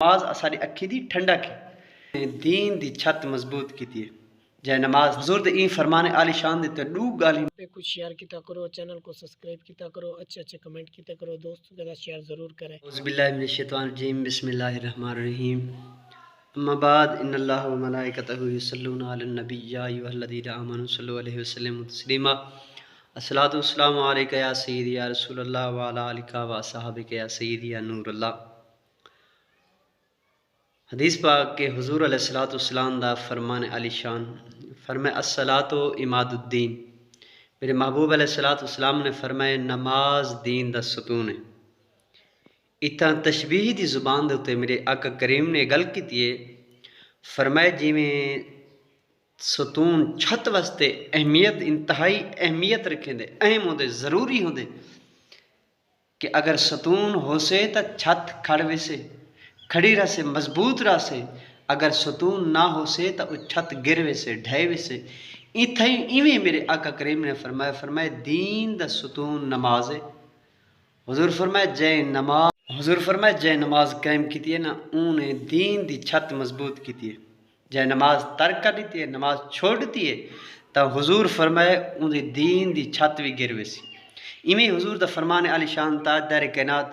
نماز ساری اکھی دی ٹھنڈک ہے، دین دی چھت مضبوط کیتی ہے جے نماز حضور دے این فرمان عالی شان دے تے ڈو گالی پہ کچھ شیئر کیتا کرو، چینل کو سبسکرائب کیتا کرو، اچھے اچھے کمنٹ کیتا کرو، دوستوں کے ساتھ شیئر ضرور کریں۔ اعوذ باللہ من الشیطان الرجیم، بسم اللہ الرحمن الرحیم۔ اما بعد ان اللہ و ملائکتہ یصلون علی النبی یا ایھا الذین آمنوا صلوا علیہ وسلم تسلیما۔ الصلاۃ والسلام علیک یا سیدی یا رسول اللہ وعلی آلک و اصحابک یا سیدی یا نور اللہ۔ حدیث پاک کے حضور علیہ الصلوۃ والسلام دا فرمان علی شان فرمائے الصلاۃ عماد الدین۔ میرے محبوب علیہ الصلوۃ والسلام نے فرمایا نماز دین دا ستون ہے۔ اتنا تشبیہ دی زبان دے تے میرے آقا کریم نے گل کیتی ہے، فرمایا جویں ستون چھت واسطے اہمیت انتہائی اہمیت رکھیں دے، اہم ہوندے، ضروری ہوندے کہ اگر ستون ہو سے تا چھت کھڑ ویسے کھڑی رہ سے مضبوط رہ سے، اگر ستون نہ ہو سے تا وہ چھت گر ویسے ڈھے ویسے۔ ایویں میرے آقا کریم نے فرمایا دین دا ستون نماز ہے۔ حضور فرمایا جے نماز قائم کیتی ہے نا اونے دین دی چھت مضبوط کیتی ہے۔ جے نماز ترک کر دیتی ہے، نماز چھوڑ دیتی ہے تا حضور فرمایا اونے دین دی چھت بھی گر ویسی۔ ایویں حضور دا فرمان علی شان تاجدار کائنات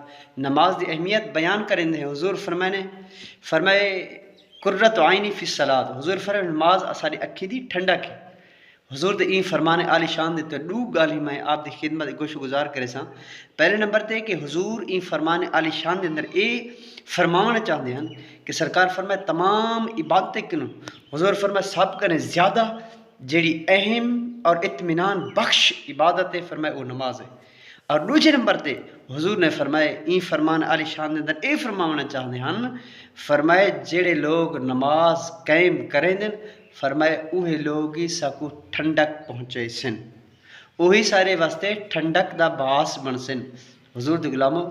نماز دی اہمیت بیان کریں دے حضور فرمائے قرۃ عینی فی الصلاۃ۔ حضور فرمائے نماز ساری اکھی دی ٹھنڈک ہے۔ حضور دے این فرمان عالی شان دے تے ڈو گالی میں آپ دی خدمت گوش گزار کرے ساں۔ پہلے نمبر تے کہ حضور این فرمان عالی شان دے اندر اے فرمانا چاہتے ہیں کہ سرکار فرمائے تمام عبادتیں کنوں حضور فرمائے سب کریں زیادہ جیڑی اہم اور اطمینان بخش عبادت ہے فرمائے وہ نماز ہے۔ اور دوسرے نمبر تے حضور نے فرمائے این فرمان عالی شان دے اندر اے فرمانا چاہتے ہیں، فرمائے جیڑے لوگ نماز قائم کریں دن فرمائے اوہی لوگ ہی ساکو ٹھنڈک پہنچے سن، وہی سارے واسطے ٹھنڈک دا باعث بن سن۔ حضور دے غلاموں